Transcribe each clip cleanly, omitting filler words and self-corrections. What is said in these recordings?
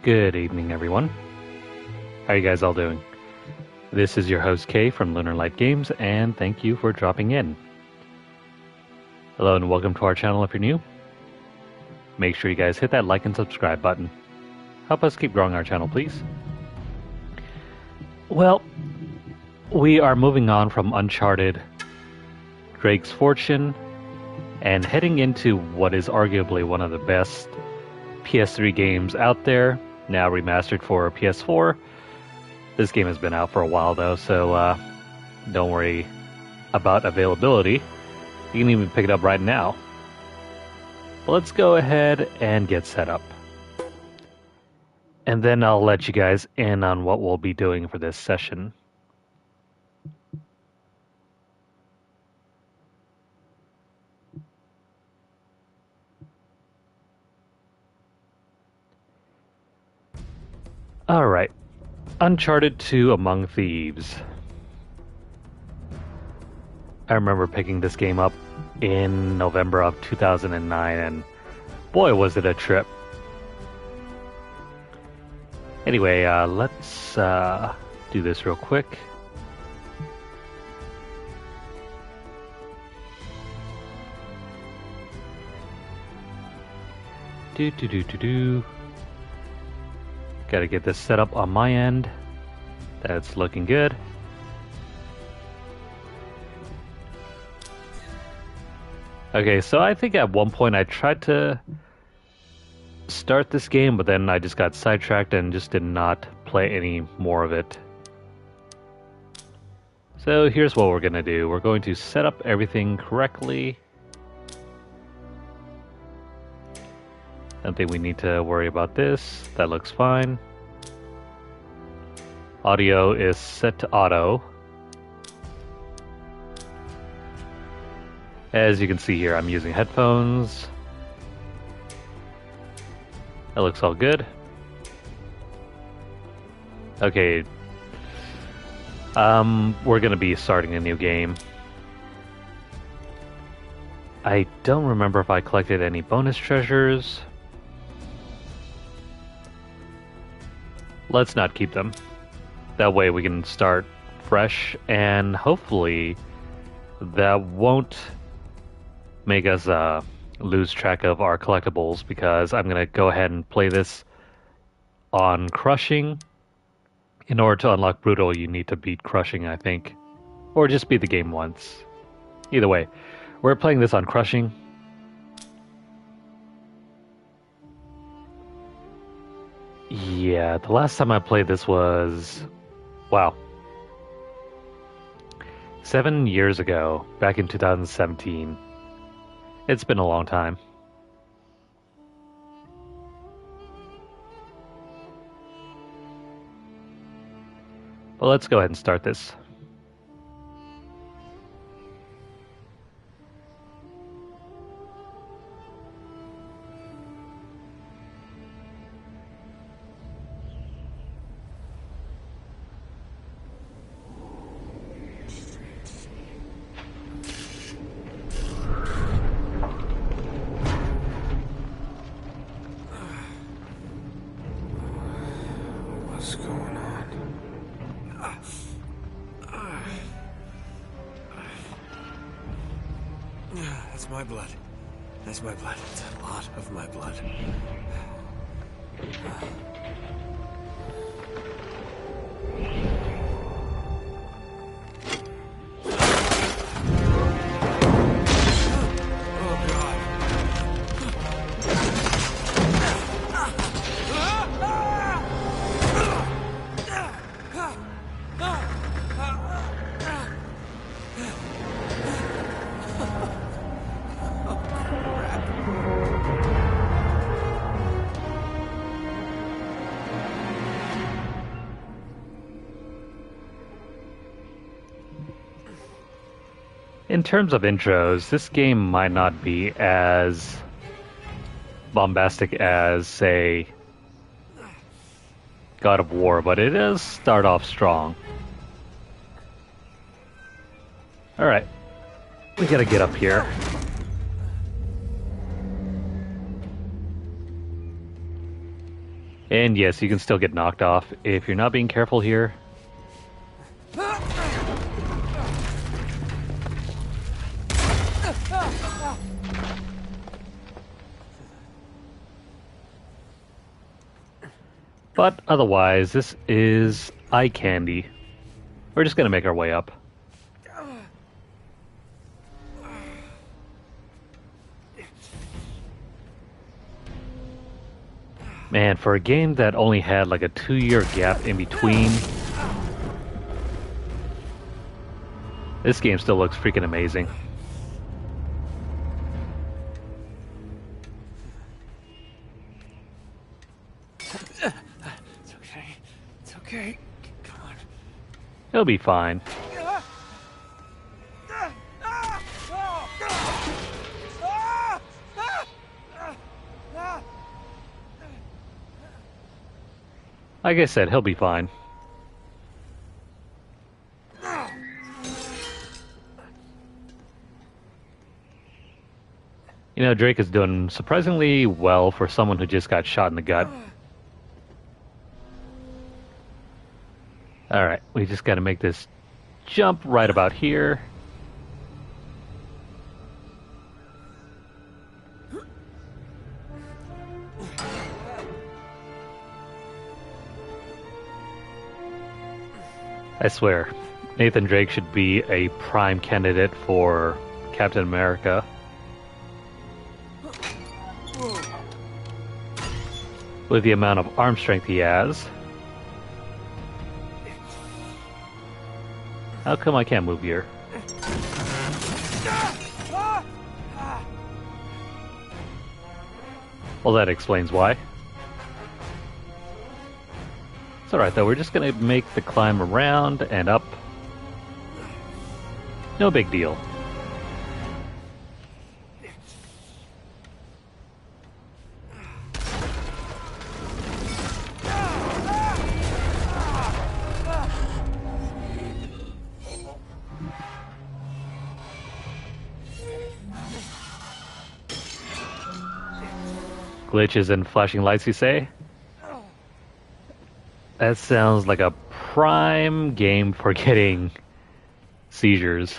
Good evening, everyone. How are you guys all doing? This is your host Kay from Lunarlight Games, and thank you for dropping in. Hello and welcome to our channel if you're new. Make sure you guys hit that like and subscribe button. Help us keep growing our channel, please. Well, we are moving on from Uncharted, Drake's Fortune, and heading into what is arguably one of the best PS3 games out there, now remastered for PS4. This game has been out for a while though, so don't worry about availability. You can even pick it up right now. But let's go ahead and get set up. And then I'll let you guys in on what we'll be doing for this session. Alright, Uncharted 2 Among Thieves. I remember picking this game up in November of 2009, and boy was it a trip. Anyway, let's do this real quick. Gotta get this set up on my end. That's looking good. Okay, so I think at one point I tried to start this game, but then I just got sidetracked and just did not play any more of it. So here's what we're gonna do. We're going to set up everything correctly. Don't think we need to worry about this. That looks fine. Audio is set to auto. As you can see here, I'm using headphones. That looks all good. Okay. We're gonna be starting a new game. I don't remember if I collected any bonus treasures. Let's not keep them. That way we can start fresh, and hopefully that won't make us lose track of our collectibles, because I'm going to go ahead and play this on Crushing. In order to unlock Brutal, you need to beat Crushing, I think. Or just beat the game once. Either way, we're playing this on Crushing. Yeah, the last time I played this was, wow, 7 years ago, back in 2017. It's been a long time. But let's go ahead and start this. That's my blood. That's my blood. It's a lot of my blood. In terms of intros, this game might not be as bombastic as, say, God of War, but it does start off strong. Alright, we gotta get up here. And yes, you can still get knocked off if you're not being careful here. But otherwise, this is eye candy. We're just gonna make our way up. Man, for a game that only had like a 2-year gap in between, this game still looks freaking amazing. It's okay. It's okay. Come on. It'll be fine. Like I said, he'll be fine. You know, Drake is doing surprisingly well for someone who just got shot in the gut. Alright, we just gotta make this jump right about here. I swear, Nathan Drake should be a prime candidate for Captain America. With the amount of arm strength he has. How come I can't move here? Well, that explains why. It's alright though, we're just gonna make the climb around and up. No big deal. Glitches and flashing lights, you say? That sounds like a prime game for getting seizures.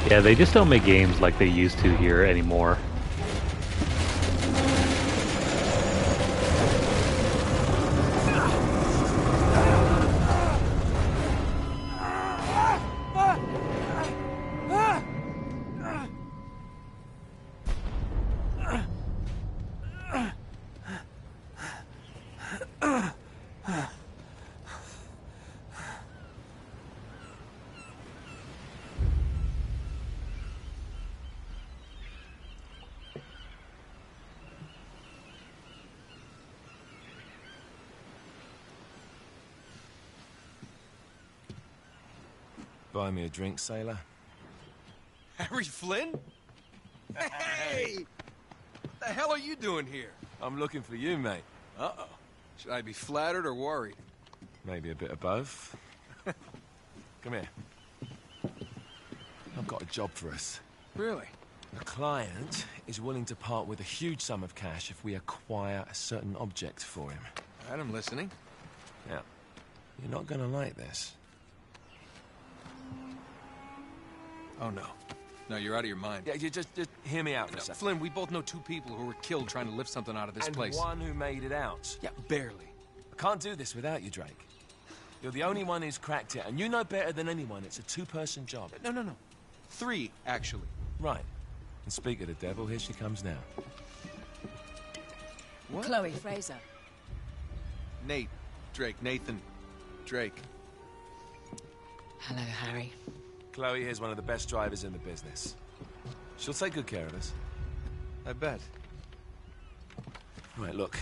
Yeah, they just don't make games like they used to here anymore. Buy me a drink, sailor. Harry Flynn? Hey! What the hell are you doing here? I'm looking for you, mate. Uh-oh. Should I be flattered or worried? Maybe a bit of both. Come here. I've got a job for us. Really? The client is willing to part with a huge sum of cash if we acquire a certain object for him. All right, I'm listening. Now, you're not gonna like this. Oh, no. No, you're out of your mind. Yeah, you just hear me out for a second. Flynn, we both know 2 people who were killed trying to lift something out of this place. And one who made it out. Yeah, barely. I can't do this without you, Drake. You're the only one who's cracked it, and you know better than anyone it's a 2-person job. No. 3, actually. Right. And speak of the devil, here she comes now. What? Chloe Fraser. Nate. Drake. Nathan. Drake. Hello, Harry. Chloe here's one of the best drivers in the business. She'll take good care of us. I bet. Right, look.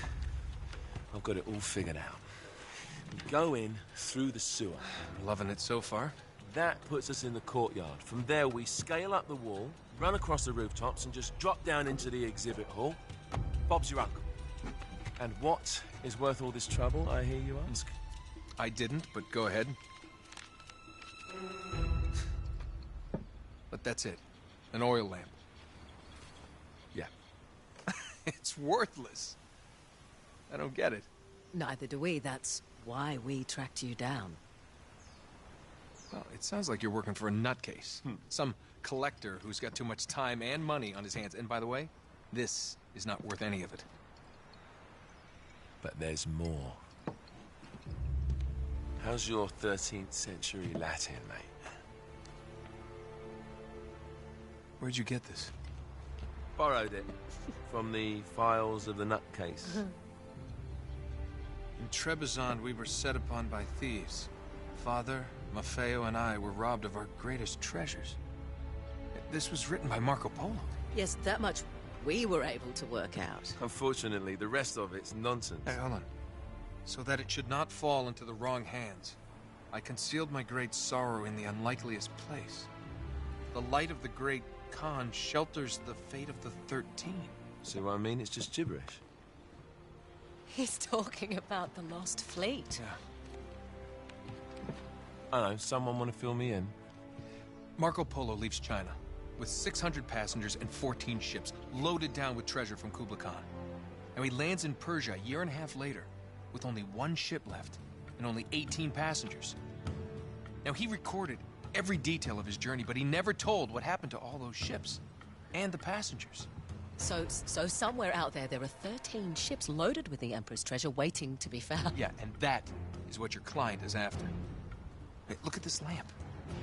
I've got it all figured out. We go in through the sewer. Loving it so far. That puts us in the courtyard. From there, we scale up the wall, run across the rooftops, and just drop down into the exhibit hall. Bob's your uncle. And what is worth all this trouble, I hear you ask? I didn't, but go ahead. But that's it. An oil lamp. Yeah. It's worthless. I don't get it. Neither do we. That's why we tracked you down. Well, it sounds like you're working for a nutcase. Some collector who's got too much time and money on his hands. And by the way, this is not worth any of it. But there's more. How's your 13th century Latin, mate? Where'd you get this? Borrowed it from the files of the nutcase. In Trebizond, we were set upon by thieves. Father, Maffeo, and I were robbed of our greatest treasures. This was written by Marco Polo. Yes, that much we were able to work out. Unfortunately, the rest of it's nonsense. Hey, hold on. So that it should not fall into the wrong hands, I concealed my great sorrow in the unlikeliest place. The light of the great Khan shelters the fate of the 13. See what I mean? It's just gibberish. He's talking about the lost fleet. Yeah. I know, someone want to fill me in? Marco Polo leaves China with 600 passengers and 14 ships, loaded down with treasure from Kublai Khan. And he lands in Persia a year and a half later, with only one ship left and only 18 passengers. Now, he recorded every detail of his journey, but he never told what happened to all those ships and the passengers. So somewhere out there are 13 ships loaded with the Emperor's treasure waiting to be found. Yeah, and that is what your client is after. Hey, look at this lamp.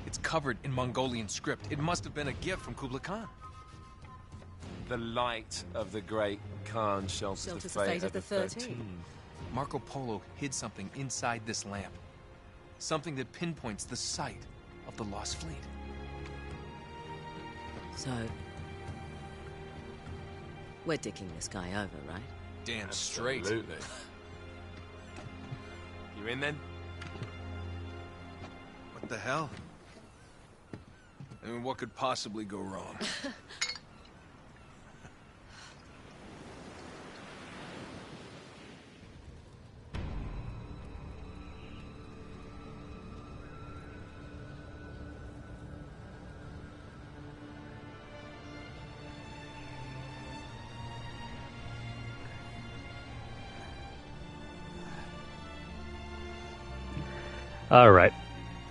It's covered in Mongolian script. It must have been a gift from Kublai Khan. The light of the great Khan shelters the fate of the 13. Marco Polo hid something inside this lamp. Something that pinpoints the site of the lost fleet. So, we're dicking this guy over, right? Damn straight. Absolutely. You in then? What the hell? I mean, what could possibly go wrong? Alright.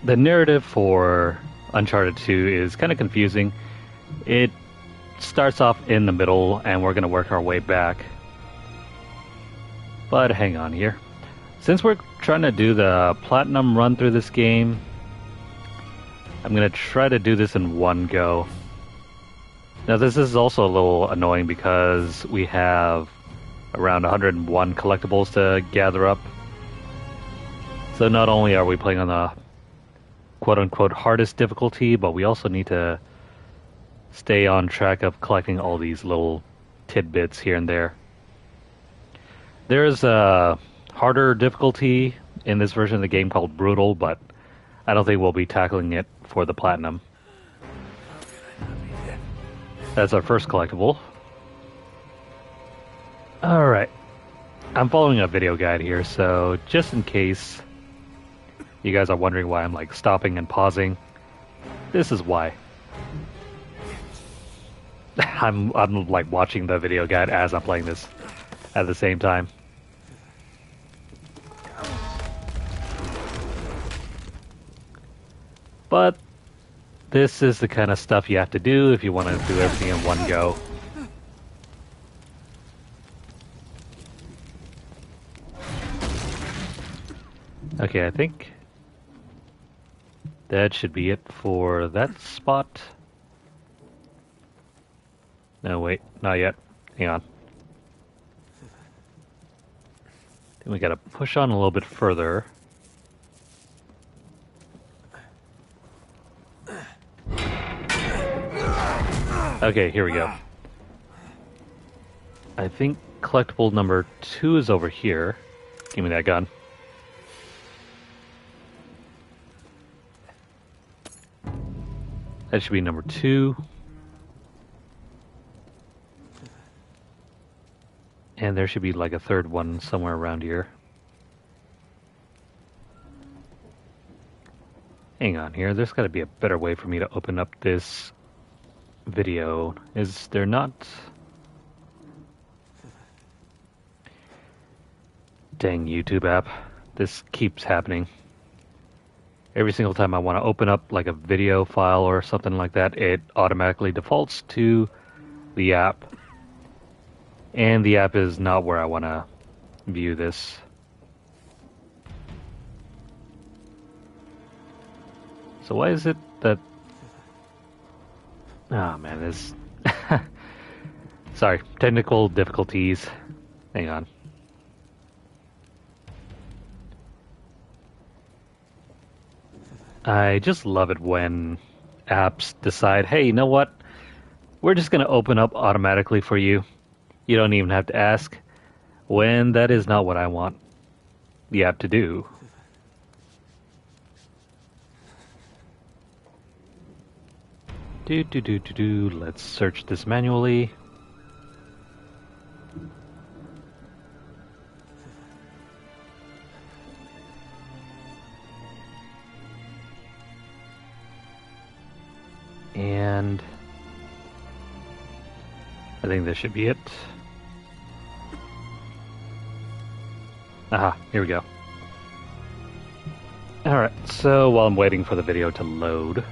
The narrative for Uncharted 2 is kind of confusing. It starts off in the middle, and we're going to work our way back. But hang on here. Since we're trying to do the platinum run through this game, I'm going to try to do this in one go. Now, this is also a little annoying because we have around 101 collectibles to gather up. So not only are we playing on the quote-unquote hardest difficulty, but we also need to stay on track of collecting all these little tidbits here and there. There's a harder difficulty in this version of the game called Brutal, but I don't think we'll be tackling it for the platinum. That's our first collectible. Alright. I'm following a video guide here, so just in case you guys are wondering why I'm like stopping and pausing, this is why. I'm like watching the video guide as I'm playing this at the same time. But this is the kind of stuff you have to do if you want to do everything in one go. Okay, I think that should be it for that spot. No, wait, not yet. Hang on. Then we gotta push on a little bit further. Okay, here we go. I think collectible number 2 is over here. Give me that gun. That should be number 2. And there should be like a third one somewhere around here. Hang on here. There's got to be a better way for me to open up this video. Is there not? Dang YouTube app. This keeps happening. Every single time I want to open up like a video file or something like that, it automatically defaults to the app. And the app is not where I want to view this. So why is it that... Oh man, this... Sorry, technical difficulties. Hang on. I just love it when apps decide, hey, you know what? We're just going to open up automatically for you. You don't even have to ask, when that is not what I want the app to do. Let's search this manually. And I think this should be it. Aha, here we go. Alright, so while I'm waiting for the video to load,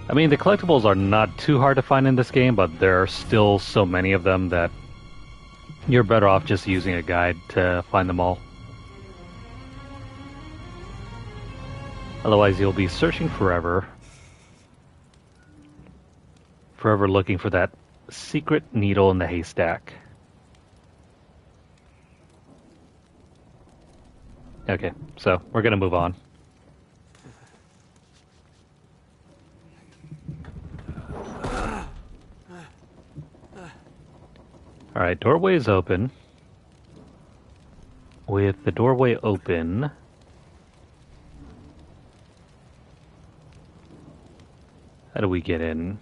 I mean, the collectibles are not too hard to find in this game, but there are still so many of them that you're better off just using a guide to find them all. Otherwise, you'll be searching forever. Forever looking for that secret needle in the haystack. Okay, so we're gonna move on. Alright, doorway is open. With the doorway open, how do we get in?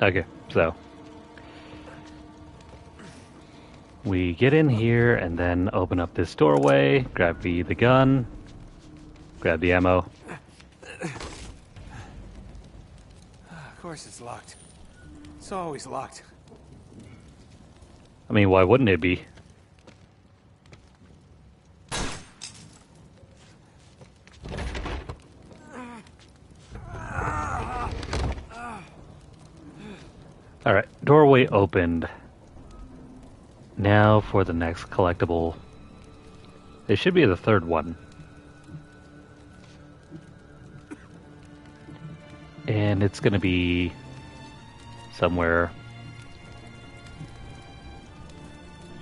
Okay, so we get in here and then open up this doorway, grab the gun, grab the ammo. Of course it's locked. It's always locked. I mean, why wouldn't it be? Alright, doorway opened. Now for the next collectible. It should be the third one. And it's gonna be somewhere.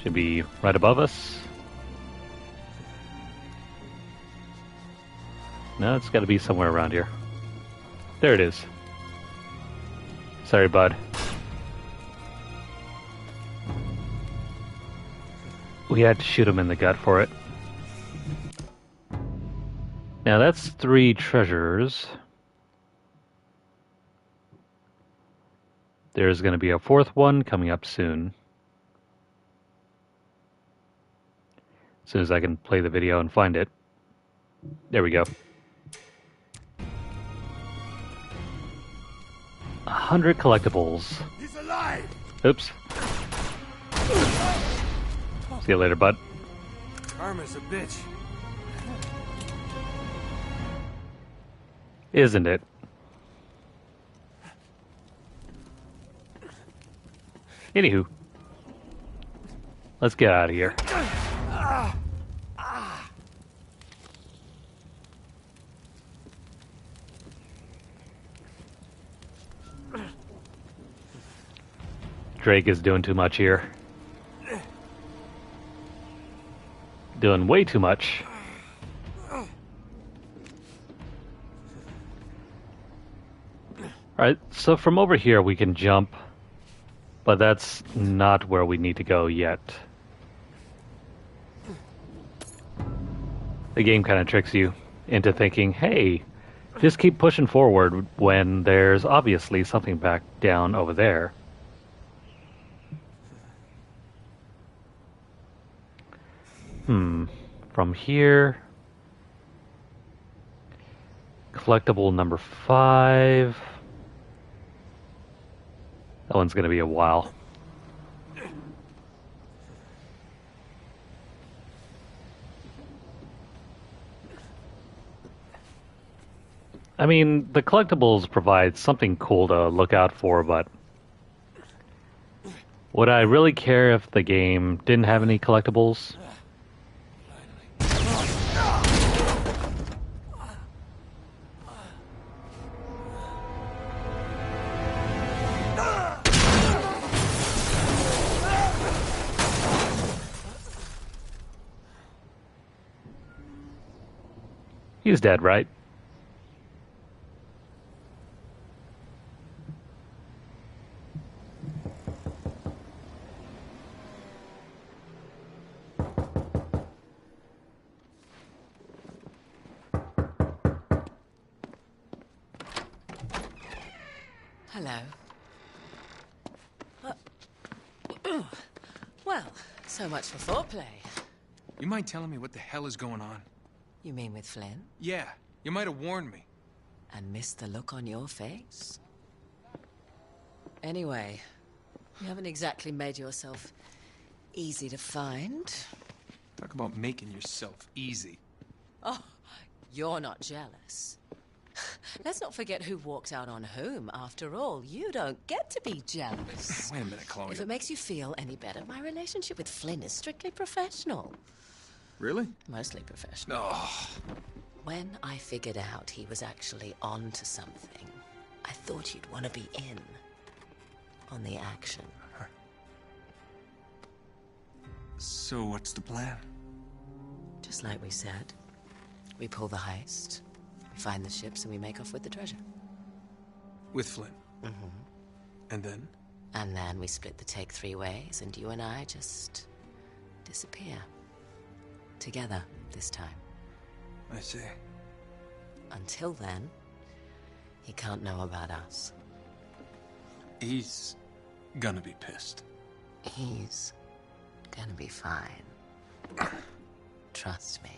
Should be right above us. No, it's gotta be somewhere around here. There it is. Sorry, bud. We had to shoot him in the gut for it. Now that's 3 treasures. There's going to be a 4th one coming up soon. As soon as I can play the video and find it. There we go. 100 collectibles. He's alive! Oops. See you later, bud. Karma's a bitch. Isn't it? Anywho. Let's get out of here. Drake is doing too much here. Doing way too much. Alright, so from over here we can jump, but that's not where we need to go yet. The game kind of tricks you into thinking, hey, Just keep pushing forward when there's obviously something back down over there. From here... Collectible number 5. That one's going to be a while. I mean, the collectibles provide something cool to look out for, but would I really care if the game didn't have any collectibles? He's dead, right? Hello. Well, so much for foreplay. You mind telling me what the hell is going on? You mean with Flynn? Yeah, you might have warned me. And missed the look on your face? Anyway, you haven't exactly made yourself easy to find. Talk about making yourself easy. Oh, you're not jealous. Let's not forget who walked out on whom. After all, you don't get to be jealous. Wait a minute, Chloe. If it makes you feel any better, my relationship with Flynn is strictly professional. Really? Mostly professional. Oh. When I figured out he was actually on to something, I thought you'd want to be in on the action. So what's the plan? Just like we said, we pull the heist, we find the ships, and we make off with the treasure. With Flynn? Mm-hmm. And then? And then we split the take 3 ways, and you and I just disappear. Together, this time. I see. Until then, he can't know about us. He's gonna be pissed. He's gonna be fine. Trust me.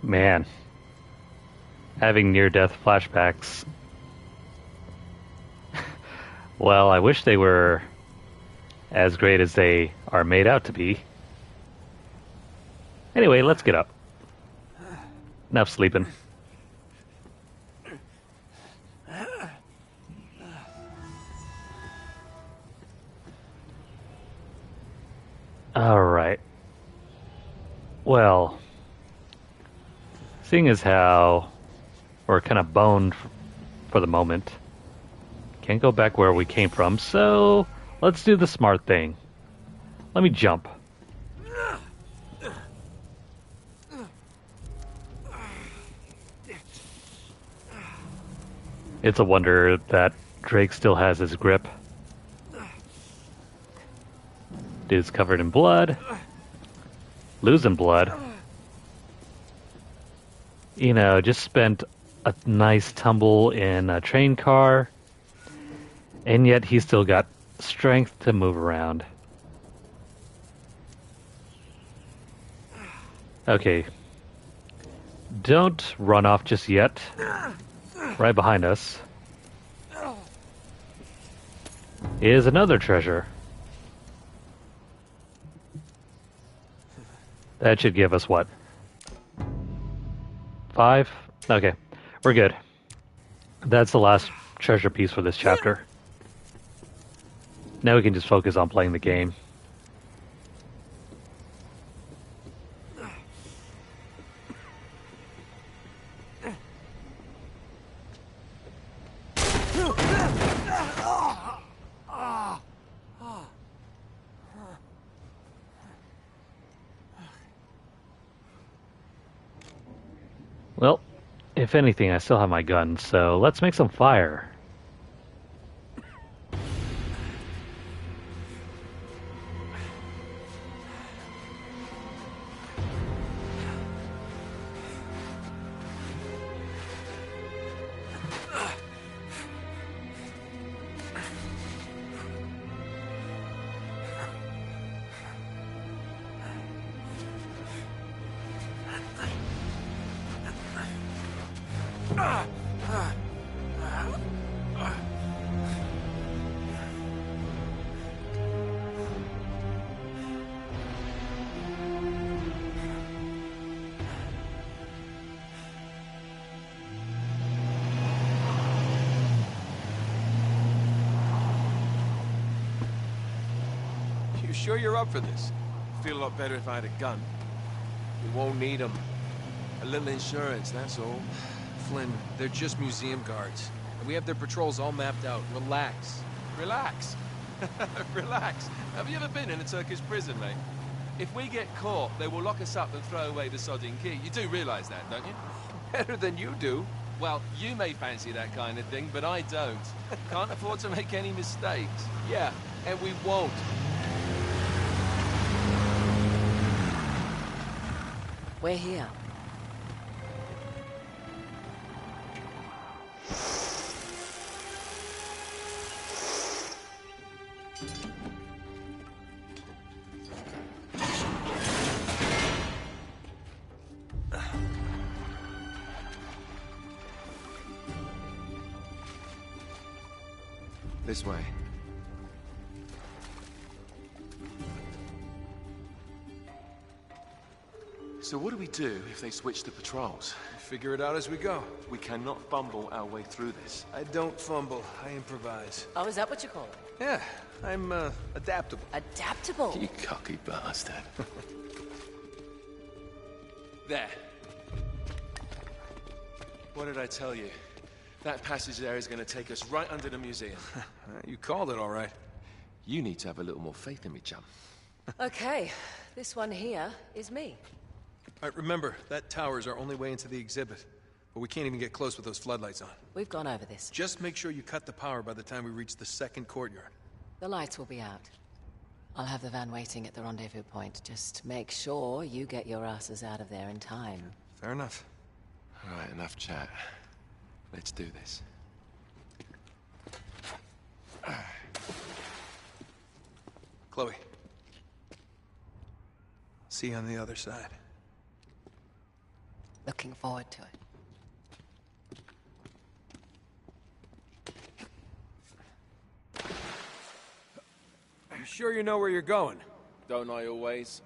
Man, having near-death flashbacks. Well, I wish they were as great as they are made out to be. Anyway, let's get up. Enough sleeping. Alright. Well, seeing as how we're kind of boned for the moment, can't go back where we came from, so let's do the smart thing. Let me jump. It's a wonder that Drake still has his grip. Dude's covered in blood. Losing blood. You know, just spent a nice tumble in a train car. And yet he's still got strength to move around. Okay. Don't run off just yet. Right behind us is another treasure. That should give us what? 5? Okay, we're good. That's the last treasure piece for this chapter. Now we can just focus on playing the game. Well, if anything, I still have my gun, so let's make some fire. You sure you're up for this? Feel a lot better if I had a gun. We won't need them. A little insurance, that's all. Flynn, they're just museum guards. And we have their patrols all mapped out. Relax. Relax. Relax. Have you ever been in a Turkish prison, mate? If we get caught, they will lock us up and throw away the sodding key. You do realise that, don't you? Better than you do. Well, you may fancy that kind of thing, but I don't. Can't afford to make any mistakes. Yeah, and we won't. We're here. This way. So what do we do if they switch the patrols? Figure it out as we go. We cannot fumble our way through this. I don't fumble. I improvise. Oh, is that what you call it? Yeah, I'm, adaptable. Adaptable. You cocky bastard. There. What did I tell you? That passage there is going to take us right under the museum. You called it all right. You need to have a little more faith in me, chum. Okay, this one here is me. All right, remember, that tower is our only way into the exhibit. But we can't even get close with those floodlights on. We've gone over this. Just make sure you cut the power by the time we reach the second courtyard. The lights will be out. I'll have the van waiting at the rendezvous point. Just make sure you get your asses out of there in time. Fair enough. All right, enough chat. Let's do this. Chloe. See you on the other side. Looking forward to it. You sure you know where you're going? Don't I always?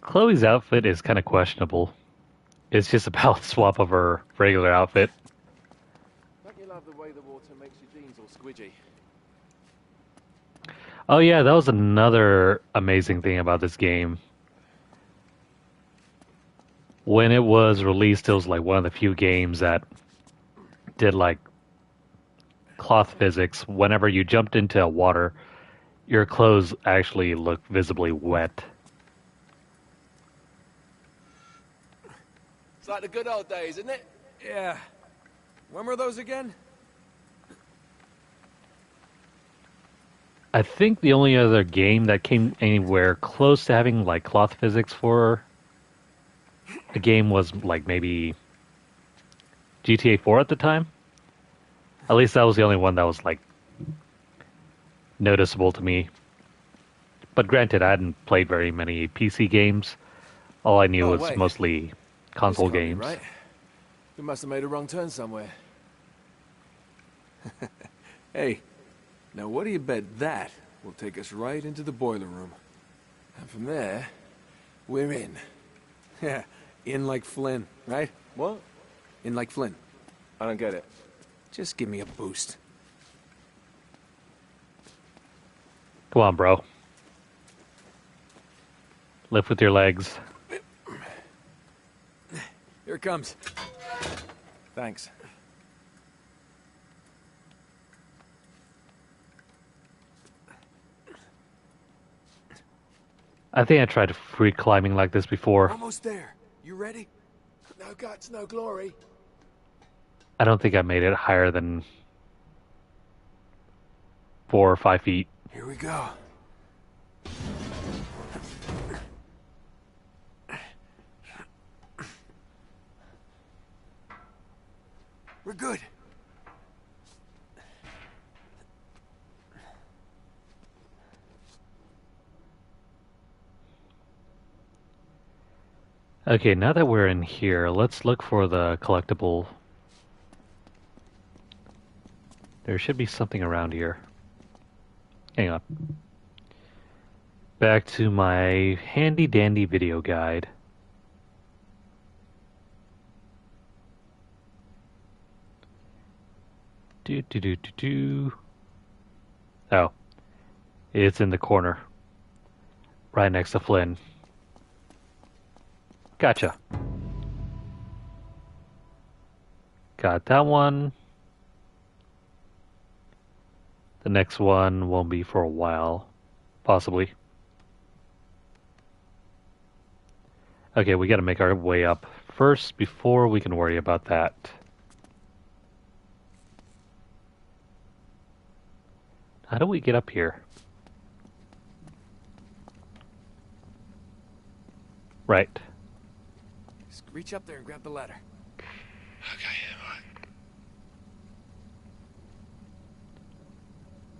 Chloe's outfit is kind of questionable. It's just a palette swap of her regular outfit. Don't you love the way the water makes your jeans all squidgy? Oh yeah, that was another amazing thing about this game. When it was released, it was like one of the few games that did like cloth physics. Whenever you jumped into water, your clothes actually looked visibly wet. It's like the good old days, isn't it? Yeah. When were those again? I think the only other game that came anywhere close to having like cloth physics for a game was like maybe GTA 4 at the time. At least that was the only one that was like noticeable to me. But granted, I hadn't played very many PC games. All I knew was wait. mostly console This can't be games. right? We must have made a wrong turn somewhere. Hey, now what do you bet that will take us right into the boiler room? And from there, we're in. Yeah, in like Flynn, right? What? In like Flynn. I don't get it. Just give me a boost. Come on, bro. Lift with your legs. Here it comes. Thanks. I think I tried free climbing like this before. Almost there. You ready? No guts, no glory. I don't think I made it higher than 4 or 5 feet. Here we go. We're good. Okay, now that we're in here, let's look for the collectible. There should be something around here. Hang on. Back to my handy dandy video guide. Oh. It's in the corner. Right next to Flynn. Gotcha. Got that one. The next one won't be for a while. Possibly. Okay, we gotta make our way up first before we can worry about that. How do we get up here? Right. Just reach up there and grab the ladder. Okay, alright.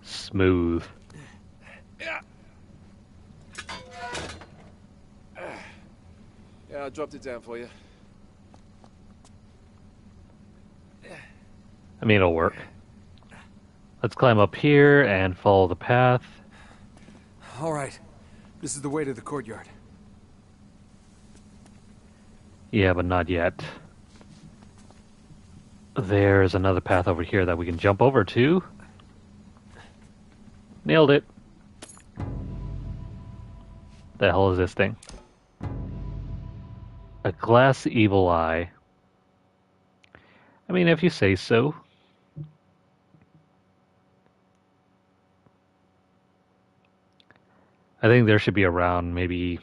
Smooth. Yeah. Yeah, I dropped it down for you. I mean, it'll work. Let's climb up here and follow the path. All right. This is the way to the courtyard. Yeah, but not yet. There's another path over here that we can jump over to. Nailed it. The hell is this thing? A glass evil eye. I mean, if you say so. I think there should be around maybe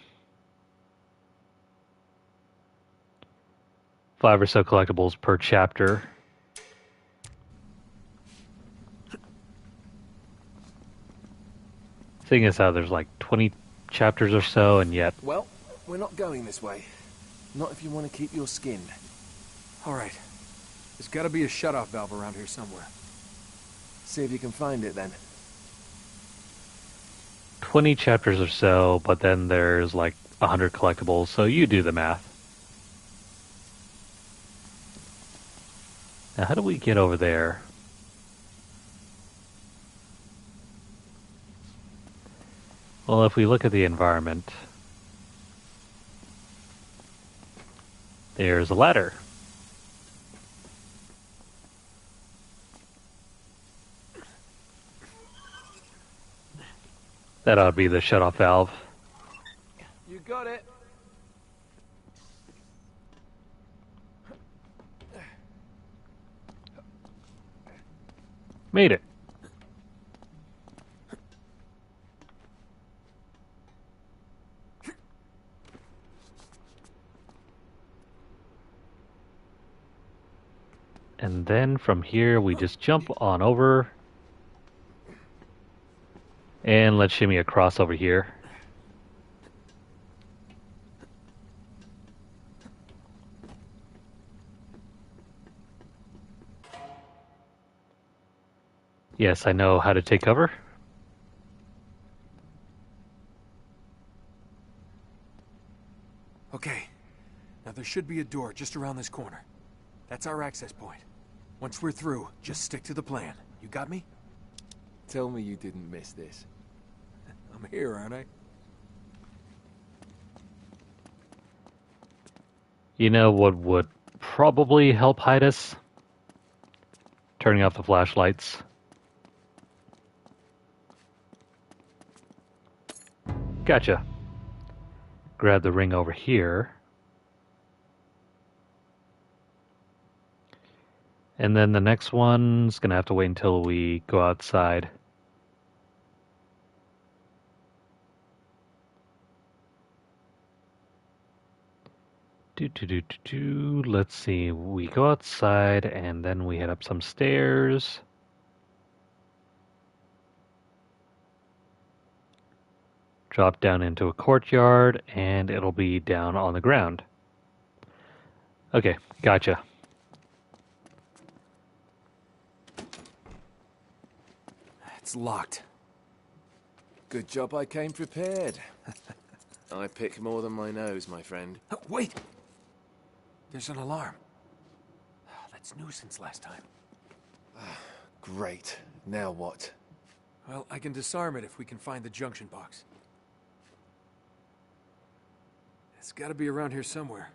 5 or so collectibles per chapter. Seeing as how there's like 20 chapters or so, and yet... Well, we're not going this way. Not if you want to keep your skin. All right. There's got to be a shut-off valve around here somewhere. See if you can find it, then. 20 chapters or so, but then there's like 100 collectibles, so you do the math. Now, how do we get over there? Well, if we look at the environment, there's a ladder. That ought to be the shut-off valve. You got it. Made it. And then from here, we just jump on over. And let's shimmy across over here. Yes, I know how to take cover. Okay. Now there should be a door just around this corner. That's our access point. Once we're through, just stick to the plan. You got me? Tell me you didn't miss this. I'm here, aren't I? You know what would probably help hide us? Turning off the flashlights. Gotcha. Grab the ring over here. And then the next one's gonna have to wait until we go outside. Let's see. We go outside and then we head up some stairs. Drop down into a courtyard and it'll be down on the ground. Okay, gotcha. It's locked. Good job I came prepared. I pick more than my nose, my friend. Oh, wait! There's an alarm. Oh, that's new since last time. Great. Now what? Well, I can disarm it if we can find the junction box. It's gotta be around here somewhere.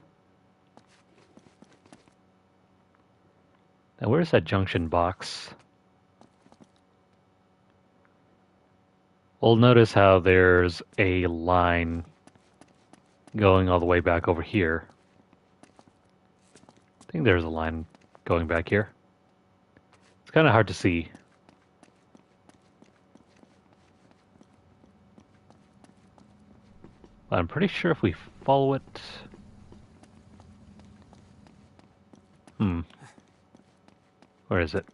Now, where's that junction box? We'll notice how there's a line going all the way back over here. I think there's a line going back here. It's kind of hard to see. But I'm pretty sure if we follow it... Where is it?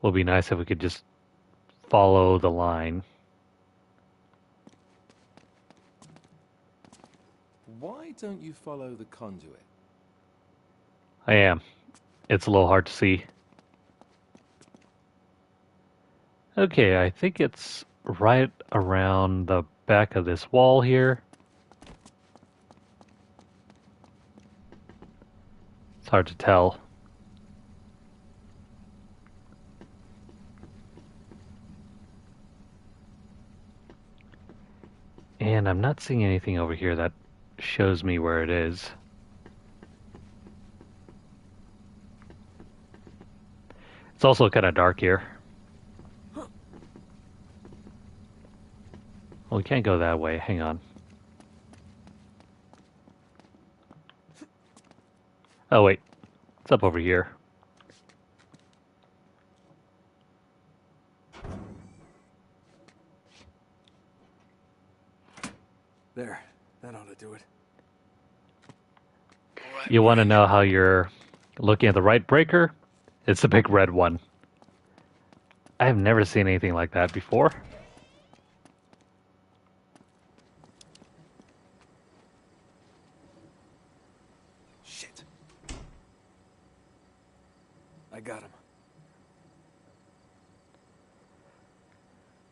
Would be nice if we could just follow the line. Why don't you follow the conduit? I am. It's a little hard to see. Okay, I think it's right around the back of this wall here. It's hard to tell. And I'm not seeing anything over here that shows me where it is. It's also kind of dark here. Well, we can't go that way. Hang on. Oh, wait. It's up over here. There. That ought to do it. You want to know how you're looking at the right breaker? It's the big red one. I have never seen anything like that before. Shit. I got him.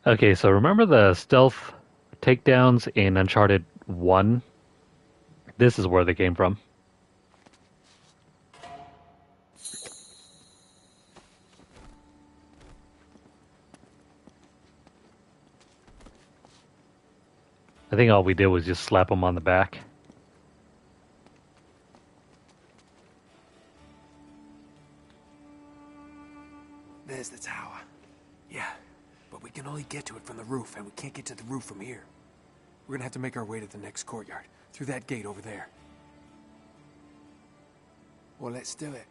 Okay, so remember the stealth takedowns in Uncharted 1? This is where they came from. I think all we did was just slap them on the back. There's the tower. Yeah, but we can only get to it from the roof, and we can't get to the roof from here. We're gonna have to make our way to the next courtyard, through that gate over there. Well, let's do it.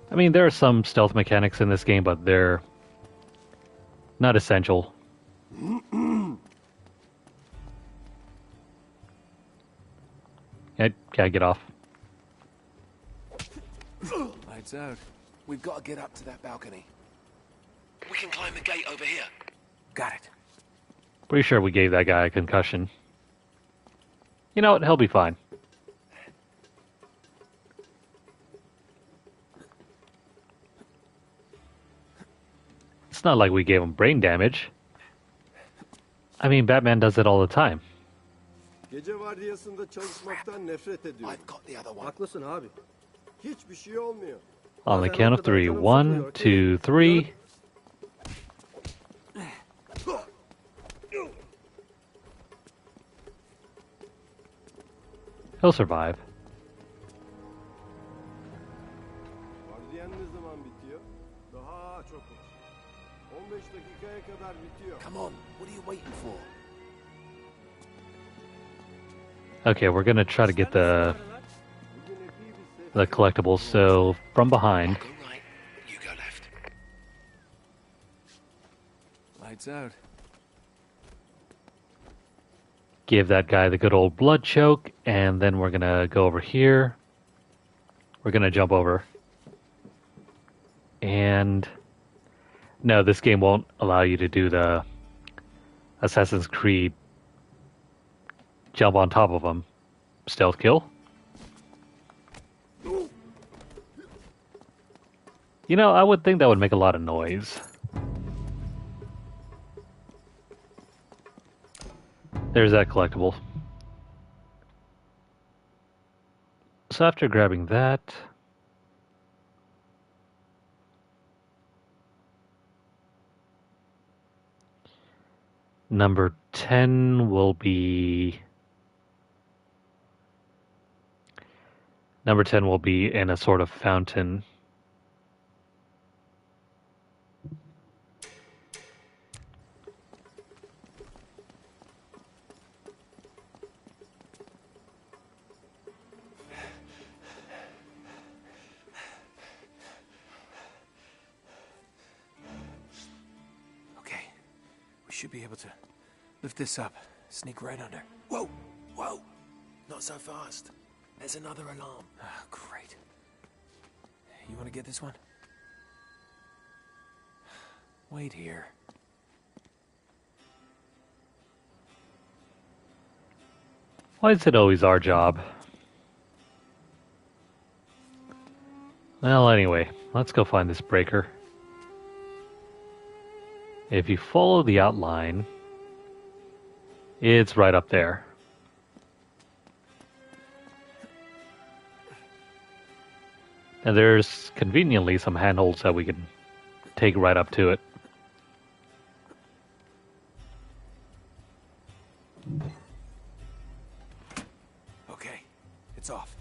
I mean, there are some stealth mechanics in this game, but they're not essential. Can't get off. Lights out. We've got to get up to that balcony. We can climb the gate over here. Got it. Pretty sure we gave that guy a concussion. You know what? He'll be fine. It's not like we gave him brain damage. I mean, Batman does it all the time. Gece vardiyasında çalışmaktan nefret ediyorum. I've got the other one. Haklısın abi. Hiçbir şey olmuyor. On the count of three. 1, 2, 3. He'll survive. Vardiyan ne zaman bitiyor? Daha çok var. 15 dakikaya kadar bitiyor. Come on, what are you waiting for? Okay, we're gonna try to get the collectibles. So from behind, Go right, you go left. Lights out. give that guy the good old blood choke, and then we're gonna go over here. We're gonna jump over. And no, this game won't allow you to do the Assassin's Creed jump on top of them. Stealth kill. You know, I would think that would make a lot of noise. There's that collectible. So after grabbing that, number 10 will be... Number 10 will be in a sort of fountain. Okay. We should be able to lift this up. Sneak right under. Whoa! Whoa! Not so fast. There's another alarm. Ah, great. You want to get this one? Wait here. Why is it always our job? Well, anyway, let's go find this breaker. If you follow the outline, it's right up there. And there's conveniently some handholds that we can take right up to it. Okay, it's off.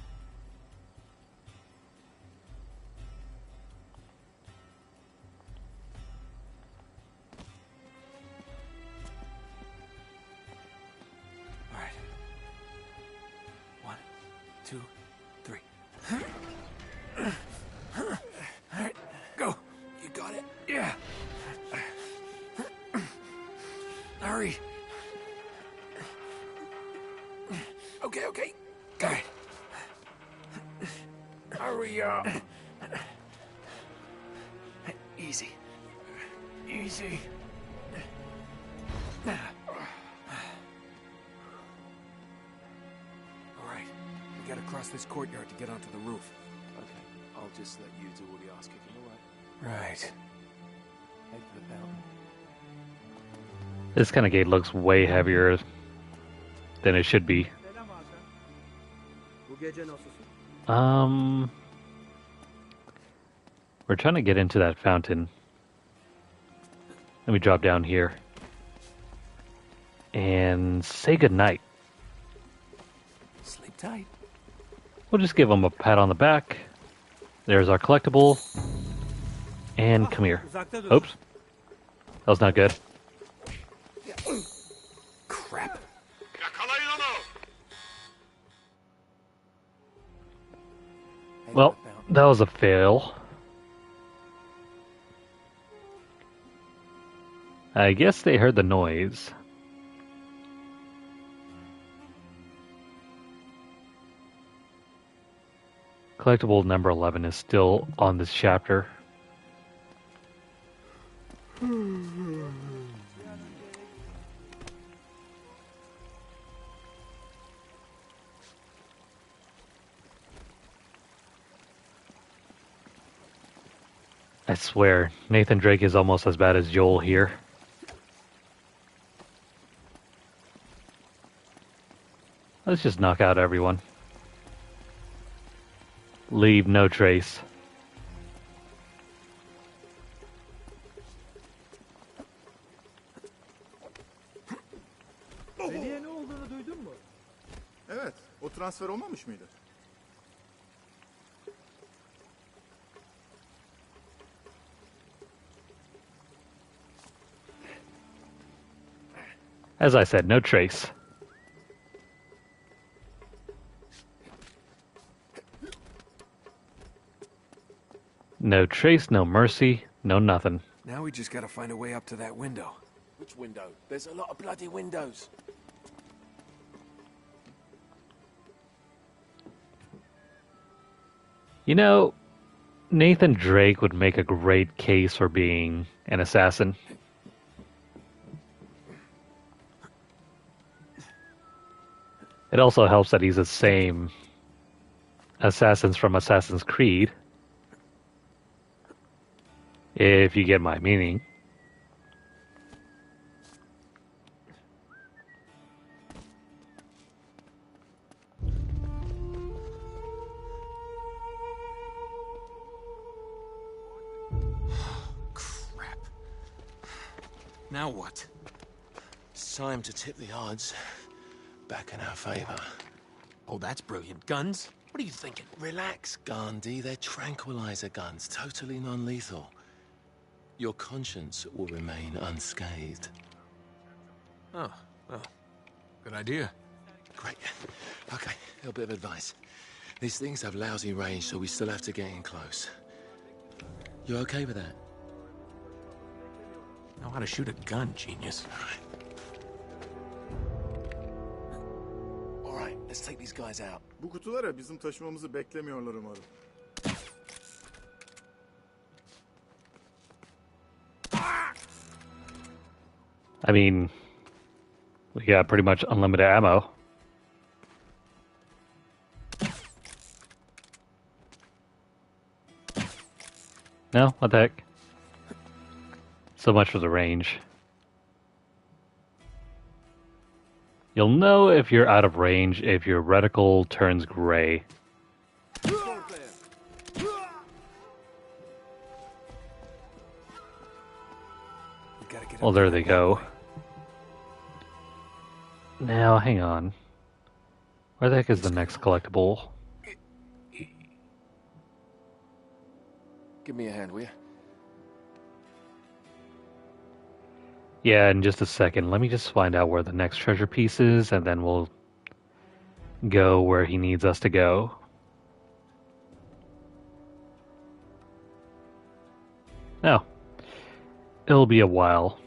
All right. 1, 2, 3. All right, go. You got it? Yeah. Hurry. Okay. Got it. Hurry up. Easy. All right. We gotta cross this courtyard to get onto the roof. Okay, I'll just let you do all the ass kicking, alright? Right. Head for the fountain. This kind of gate looks way heavier than it should be. Bu gece nasılsın? We're trying to get into that fountain. Let me drop down here. And say goodnight. Sleep tight. We'll just give him a pat on the back. There's our collectible. And come here. Uzakta dur. Oops. That was not good. Crap. Yakalayın onu! Head Well, for the fountain. that was a fail. I guess they heard the noise. Collectible number 11 is still on this chapter. I swear, Nathan Drake is almost as bad as Joel here. Let's just knock out everyone. Leave no trace. Veli'ye ne olduğunu duydun mu? Evet, o transfer olmamış mıydı? As I said, no trace. No trace, no mercy, no nothing. Now we just gotta find a way up to that window. Which window? There's a lot of bloody windows. You know, Nathan Drake would make a great case for being an assassin. It also helps that he's the same assassins from Assassin's Creed. If you get my meaning. Crap. Now what? It's time to tip the odds back in our favor. Oh, that's brilliant. Guns? What are you thinking? Relax, Gandhi. They're tranquilizer guns, totally non-lethal. Your conscience will remain unscathed. Oh, well, good idea. Great. Okay, a little bit of advice. These things have lousy range, so we still have to get in close. You okay with that? Know how to shoot a gun, genius. All right, let's take these guys out. Bu kutulara bizim taşımamızı beklemiyorlar umarım. I mean, we got pretty much unlimited ammo. No? What the heck? So much for the range. You'll know if you're out of range if your reticle turns gray. Well, there they go. Now, hang on. Where the heck is the next collectible? Give me a hand, will you? Yeah, in just a second. Let me just find out where the next treasure piece is, and then we'll go where he needs us to go. No. It'll be a while.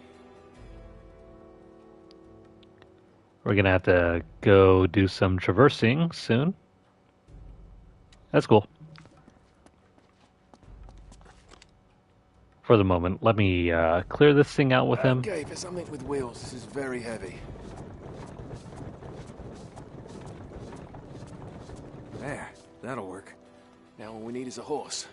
We're gonna have to go do some traversing soon. That's cool. For the moment, let me clear this thing out with him. Okay, for something with wheels, this is very heavy. There, that'll work. Now all we need is a horse.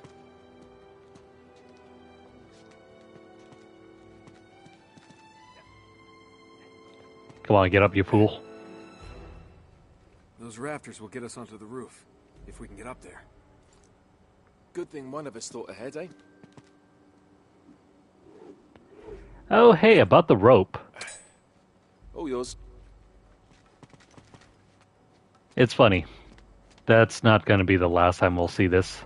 Come on, get up, you fool. Those rafters will get us onto the roof, if we can get up there. Good thing one of us thought ahead, eh? Oh, hey, about the rope. All yours. It's funny. That's not going to be the last time we'll see this.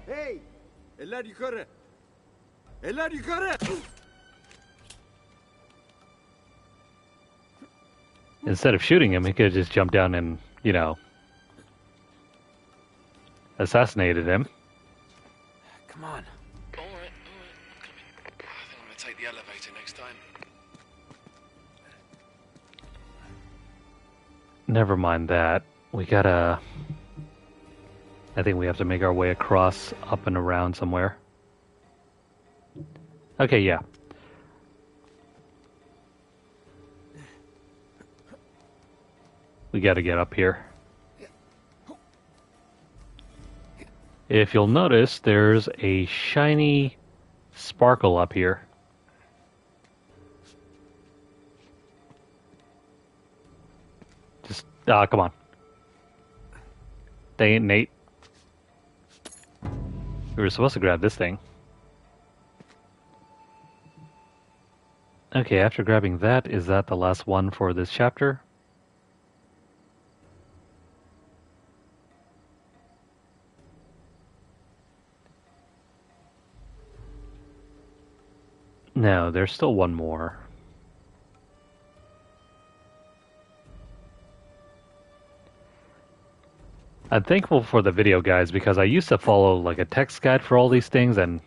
Hey! Eller yukarı! Eller yukarı! Instead of shooting him, he could have just jumped down and, you know, assassinated him. Come on. All right. Coming. I think I'm gonna take the elevator next time. Never mind that. We gotta... I think we have to make our way across, up and around somewhere. Okay, yeah. We gotta get up here. If you'll notice, there's a shiny sparkle up here. Just, come on. Dang it, Nate. We were supposed to grab this thing. Okay, after grabbing that, is that the last one for this chapter? No, there's still one more. I'm thankful for the video guides because I used to follow like a text guide for all these things and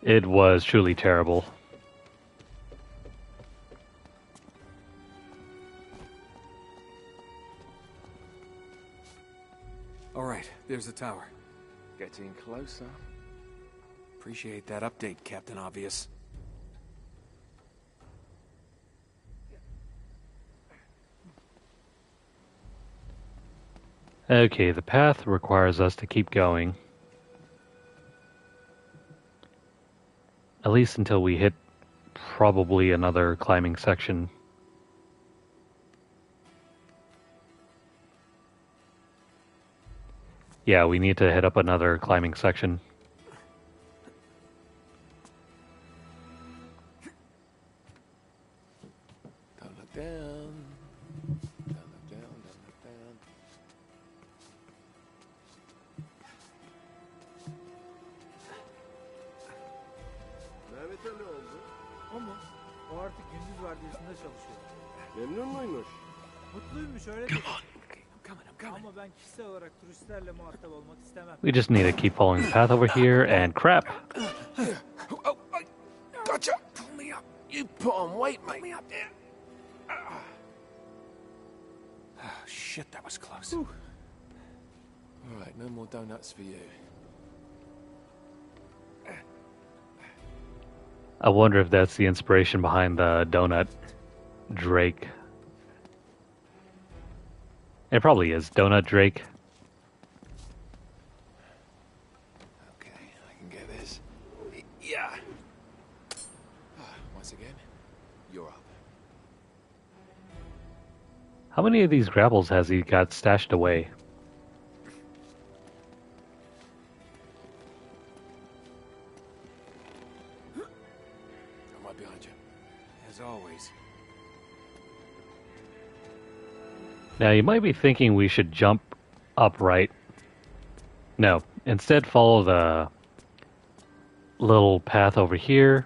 it was truly terrible. All right, there's the tower. Getting closer. Appreciate that update, Captain Obvious. Okay, the path requires us to keep going. At least until we hit probably another climbing section. Yeah, we need to hit up another climbing section. Don't look down. Don't look down, don't look down. Mehmet'e ne oldu? O mu? O artık gündüz vardiyasında çalışıyor. Memnun muymuş? Mutluymuş öyle Come dedi. on. I'm coming. Ama ben kişisel olarak turistlerle muhatap olmak istemem. We just need to keep following the path over here, and crap! Oh, I gotcha! Pull me up. You put on weight, mate. Pull me up there. Oh, shit, that was close. All right, no more donuts for you. I wonder if that's the inspiration behind the donut Drake. It probably is. Donut Drake. Okay, I can get this. Yeah. Once again, you're up. How many of these grapples has he got stashed away? I'm right behind you. As always. Now you might be thinking we should jump upright. No, instead follow the little path over here.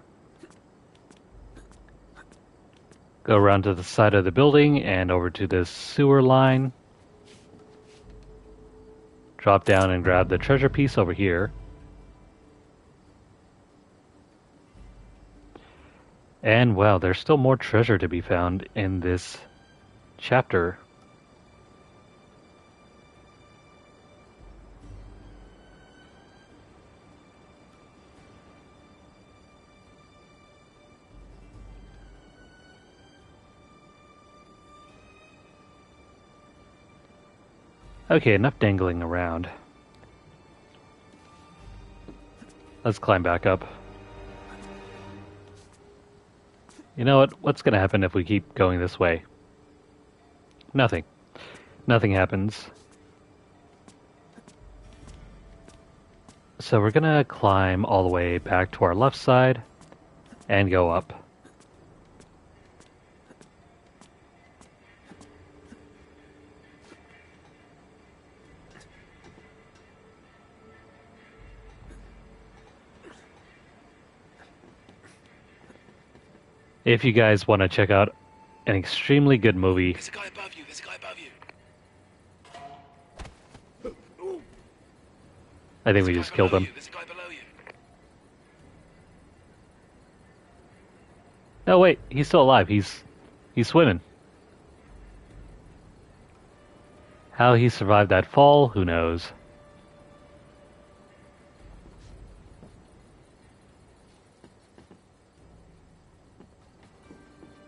Go around to the side of the building and over to this sewer line. Drop down and grab the treasure piece over here. And wow, there's still more treasure to be found in this chapter. Okay, enough dangling around. Let's climb back up. You know what? What's gonna happen if we keep going this way? Nothing. Nothing happens. So we're gonna climb all the way back to our left side and go up. If you guys want to check out an extremely good movie, There's a guy above you. There's a guy above you. I think we just killed him. There's a guy below you. No, wait, he's still alive. He's swimming. How he survived that fall, who knows?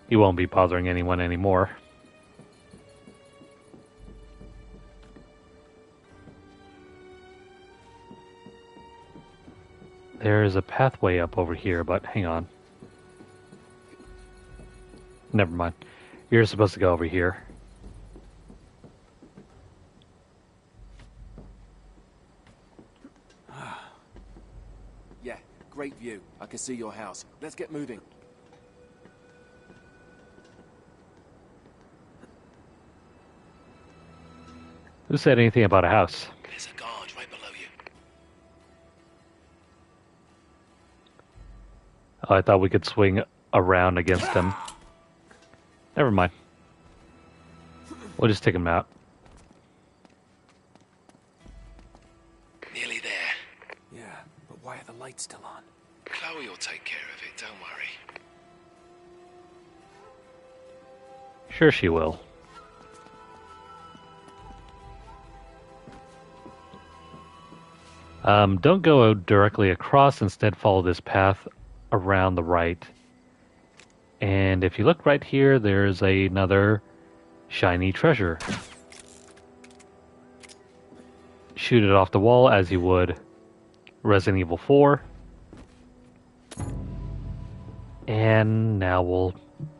He won't be bothering anyone anymore. There's a pathway up over here, but hang on. Never mind. You're supposed to go over here. Yeah, great view. I can see your house. Let's get moving. Who said anything about a house? There's a guard right below you. Oh, I thought we could swing around against him. Never mind. We'll just take him out. light's still on. Chloe will take care of it, don't worry. Sure she will. Don't go directly across, instead follow this path around the right. And if you look right here, there's another shiny treasure. Shoot it off the wall as you would Resident Evil 4. And now we'll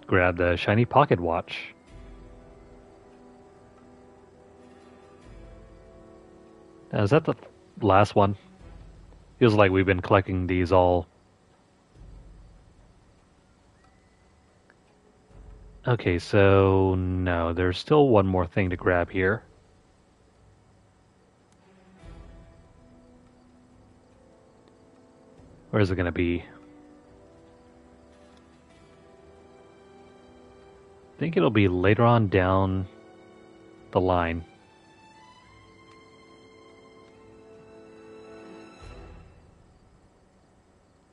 grab the shiny pocket watch. Now, is that the last one? Feels like we've been collecting these all. Okay, so no, there's still one more thing to grab here. Where is it going to be? I think it'll be later on down the line.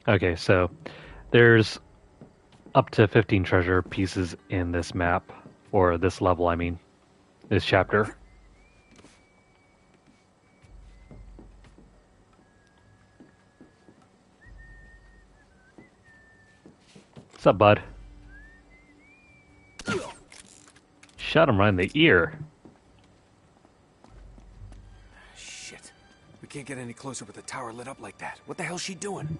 Okay, so there's up to 15 treasure pieces in this map, or this level, I mean, this chapter. What's up, bud? Shot him right in the ear. Shit. We can't get any closer with the tower lit up like that. What the hell's she doing?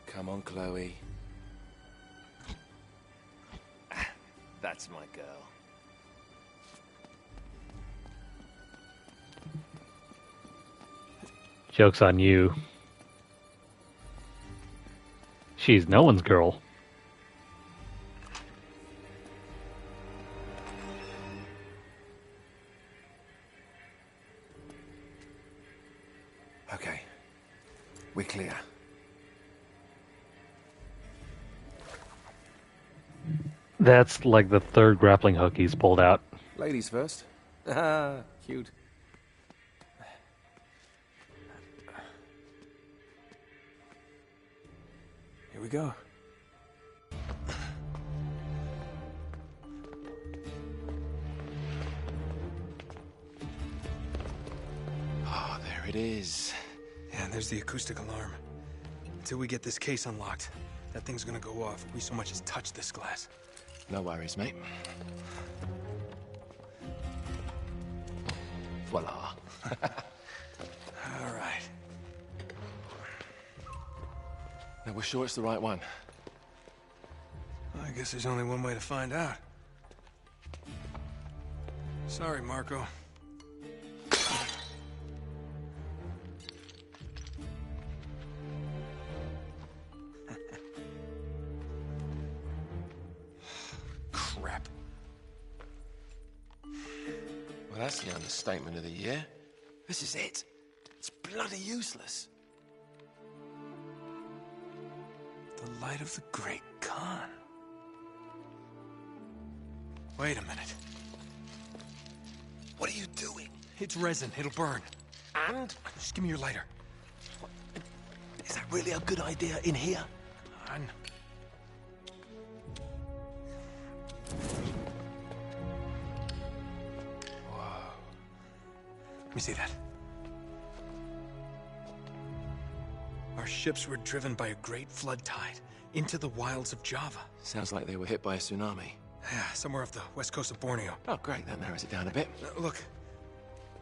Come on, Chloe. That's my girl. Joke's on you. She's no one's girl. Okay. We're clear. That's like the third grappling hook he's pulled out. Ladies first. Ah, cute. Here we go. Oh, there it is. Yeah, there's the acoustic alarm. Until we get this case unlocked, that thing's gonna go off if we so much as touch this glass. No worries, mate. Voila. All right. Now, we're sure it's the right one. Well, I guess there's only one way to find out. Sorry, Marco. Crap. Well, that's the understatement of the year. This is it. It's bloody useless. The light of the Great Khan. Wait a minute. What are you doing? It's resin. It'll burn. And? Just give me your lighter. Is that really a good idea in here? Come on. Whoa. Let me see that. Our ships were driven by a great flood tide into the wilds of Java. Sounds like they were hit by a tsunami. Yeah, somewhere off the west coast of Borneo. Oh, great. That narrows it down a bit. Look,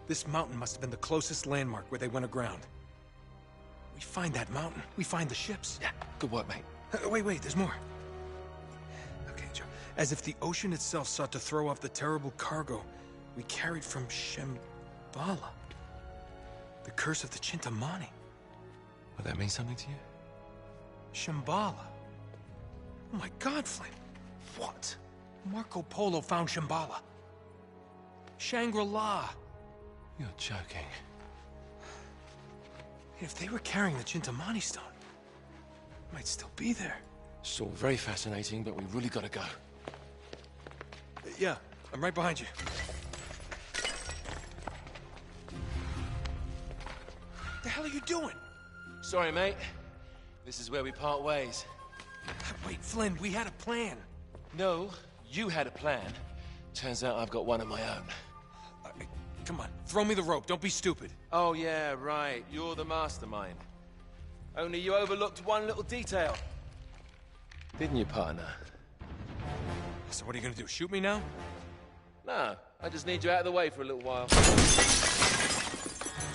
this mountain must have been the closest landmark where they went aground. We find that mountain, we find the ships. Yeah, good work, mate. Wait, there's more. Okay, Joe. As if the ocean itself sought to throw off the terrible cargo we carried from Shambhala. The curse of the Chintamani. Will that mean something to you? Shambhala. Oh my God, Flynn. What? Marco Polo found Shambhala. Shangri-La. You're joking. If they were carrying the Chintamani stone, it might still be there. It's all very fascinating, but we really gotta go. Yeah, I'm right behind you. The hell are you doing? Sorry, mate. This is where we part ways. Wait, Flynn, we had a plan. No, you had a plan. Turns out I've got one of my own. Come on, throw me the rope. Don't be stupid. Oh, yeah, right. You're the mastermind. Only you overlooked one little detail. Didn't you, partner? So what are you gonna do, shoot me now? No, I just need you out of the way for a little while.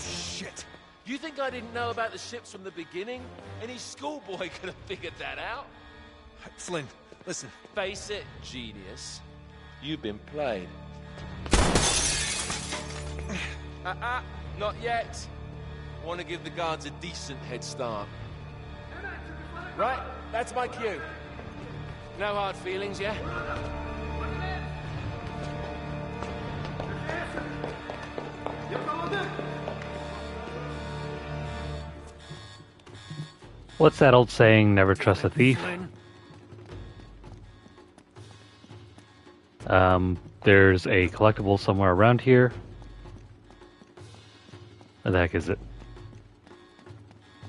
Shit. You think I didn't know about the ships from the beginning? Any schoolboy could have figured that out. Flynn, listen. Face it, genius. You've been played. Not yet. Want to give the guards a decent head start. Right, that's my cue. No hard feelings, yeah? What's that old saying, never trust a thief? There's a collectible somewhere around here. Where the heck is it?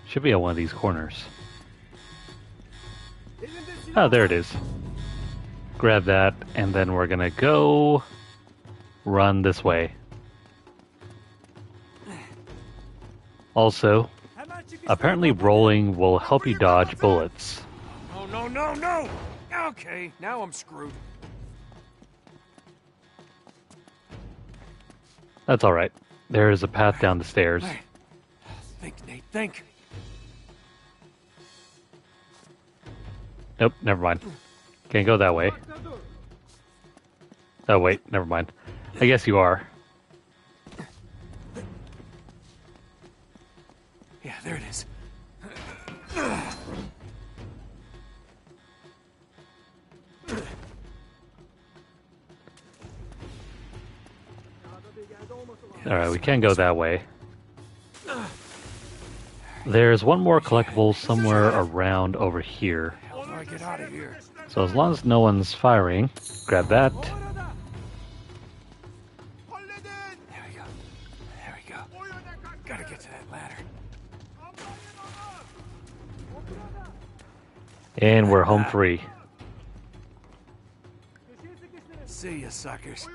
Should be at one of these corners. Oh, there it is. Grab that, and then we're gonna go run this way. Also, apparently rolling will help you dodge bullets. Oh, no, no, no! Okay, now I'm screwed. That's alright. There is a path down the stairs. Hey, think, Nate, think. Nope, never mind. Can't go that way. Oh, wait, never mind. I guess you are. Yeah, there it is. Alright, we can go that way. There's one more collectible somewhere around over here. How do I get out of here? So as long as no one's firing, grab that. There we go. There we go. Gotta get to that ladder. And we're home free. See ya, suckers.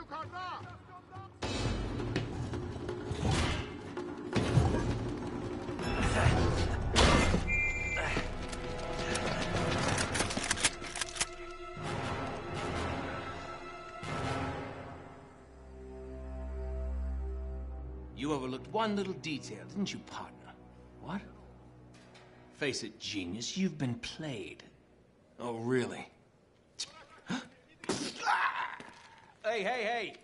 You overlooked one little detail, didn't you, partner? What? Face it, genius, you've been played. Oh, really? Hey!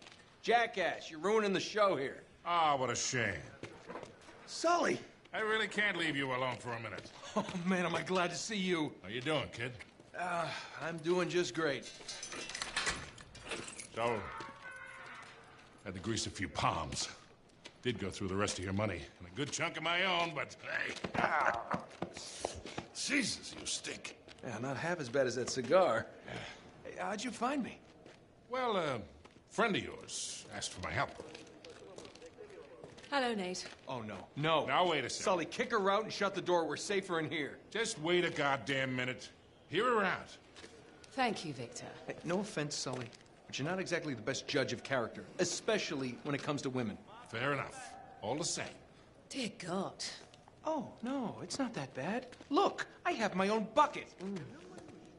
Jackass, you're ruining the show here. Ah, what a shame. Sully! I really can't leave you alone for a minute. Oh, man, am I glad to see you. How you doing, kid? I'm doing just great. So, had to grease a few palms. Did go through the rest of your money, and a good chunk of my own, but hey. Jesus, you stink. Yeah, not half as bad as that cigar. Hey, how'd you find me? Well, a friend of yours asked for my help. Hello, Nate. Oh, no. No. Now, wait a second. Sully, kick her out and shut the door. We're safer in here. Just wait a goddamn minute. Hear her out. Thank you, Victor. Hey, no offense, Sully, but you're not exactly the best judge of character, especially when it comes to women. Fair enough. All the same. Dear God. Oh, no, it's not that bad. Look, I have my own bucket.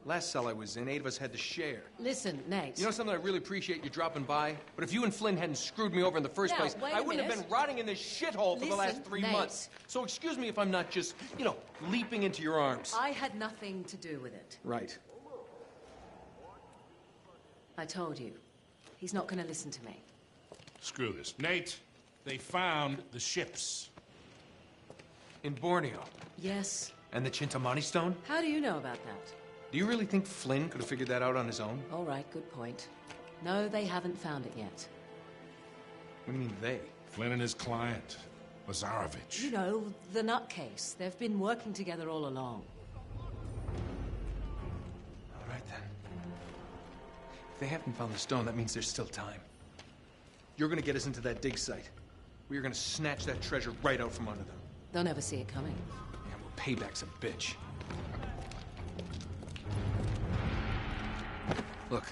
Last cell I was in, 8 of us had to share. Listen, Nate. You know something? I really appreciate you dropping by, but if you and Flynn hadn't screwed me over in the first place, I wouldn't have been rotting in this shithole for the last 3 months. So excuse me if I'm not just, leaping into your arms. I had nothing to do with it. Right. I told you. He's not going to listen to me. Screw this. Nate, they found the ships. In Borneo. Yes. And the Chintamani stone? How do you know about that? Do you really think Flynn could have figured that out on his own? All right, good point. No, they haven't found it yet. What do you mean, they? Flynn and his client, Lazarovich. You know, the nutcase. They've been working together all along. All right, then. If they haven't found the stone, that means there's still time. You're gonna get us into that dig site. We are gonna snatch that treasure right out from under them. They'll never see it coming. Yeah, well, payback's a bitch. Look,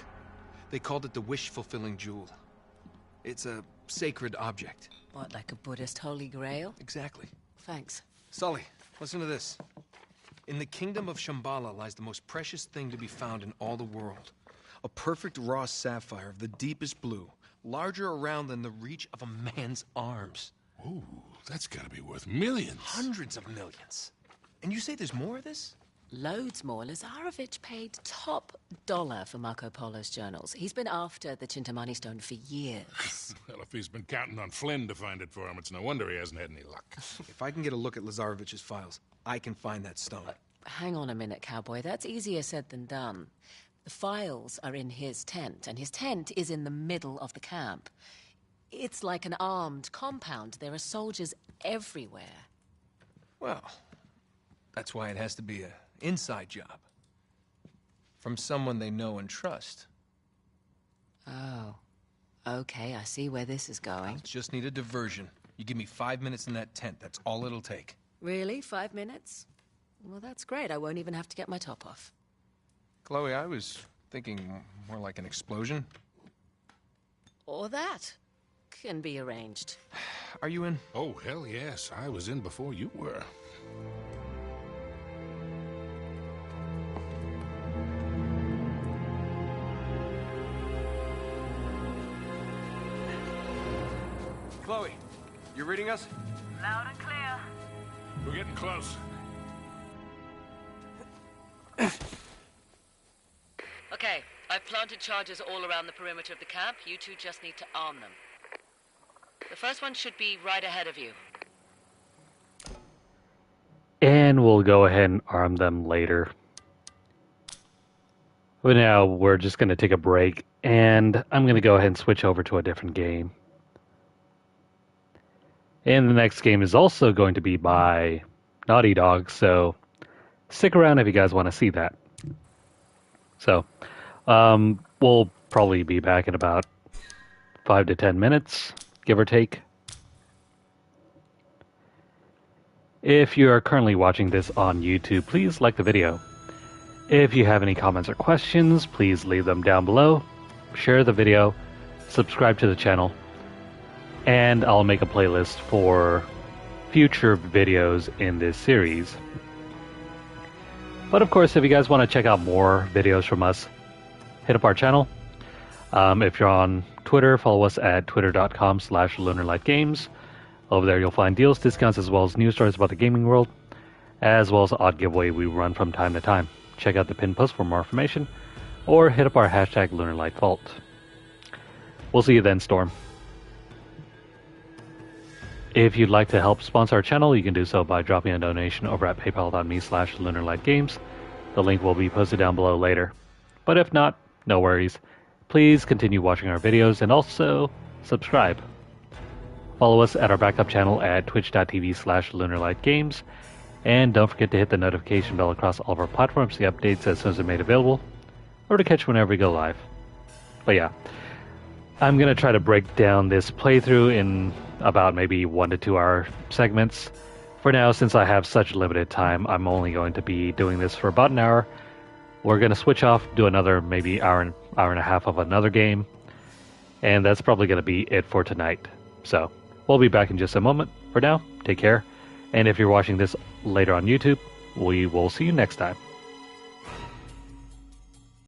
they called it the wish-fulfilling jewel. It's a sacred object. What, like a Buddhist holy grail? Exactly. Thanks. Sully, listen to this. In the kingdom of Shambhala lies the most precious thing to be found in all the world. A perfect raw sapphire of the deepest blue, larger around than the reach of a man's arms. Ooh, that's gotta be worth millions. Hundreds of millions. And you say there's more of this? Loads more. Lazarevich paid top dollar for Marco Polo's journals. He's been after the Chintamani stone for years. Well, if he's been counting on Flynn to find it for him, it's no wonder he hasn't had any luck. If I can get a look at Lazarevich's files, I can find that stone. Hang on a minute, cowboy. That's easier said than done. The files are in his tent, and his tent is in the middle of the camp. It's like an armed compound. There are soldiers everywhere. Well, that's why it has to be an inside job. From someone they know and trust. Oh. Okay, I see where this is going. I just need a diversion. You give me 5 minutes in that tent, that's all it'll take. Really? 5 minutes? Well, that's great. I won't even have to get my top off. Chloe, I was thinking more like an explosion. Or that. Can be arranged. Are you in? Oh, hell yes. I was in before you were. Chloe, you reading us? Loud and clear. We're getting close. Okay, I've planted charges all around the perimeter of the camp. You two just need to arm them. The first one should be right ahead of you. And we'll go ahead and arm them later. But now we're just going to take a break, and I'm going to go ahead and switch over to a different game. And the next game is also going to be by Naughty Dog, so stick around if you guys want to see that. So, we'll probably be back in about 5 to 10 minutes, give or take. If you are currently watching this on YouTube, please like the video. If you have any comments or questions, please leave them down below. Share the video, subscribe to the channel, and I'll make a playlist for future videos in this series. But of course, if you guys want to check out more videos from us, hit up our channel. If you're on Twitter, follow us at twitter.com/LunarlightGames. Over there you'll find deals, discounts, as well as news stories about the gaming world, as well as an odd giveaway we run from time to time. Check out the pinned post for more information, or hit up our hashtag LunarlightVault. We'll see you then, Storm. If you'd like to help sponsor our channel, you can do so by dropping a donation over at paypal.me/LunarlightGames. The link will be posted down below later. But if not, no worries. Please continue watching our videos and also subscribe. Follow us at our backup channel at twitch.tv/LunarlightGames. And don't forget to hit the notification bell across all of our platforms to get updates as soon as they're made available, or to catch whenever we go live. But yeah, I'm going to try to break down this playthrough in about maybe 1 to 2 hour segments. For now, since I have such limited time, I'm only going to be doing this for about an hour. We're going to switch off, do another maybe hour and a half of another game, and that's probably going to be it for tonight. So, we'll be back in just a moment. For now, take care, and if you're watching this later on YouTube, we will see you next time.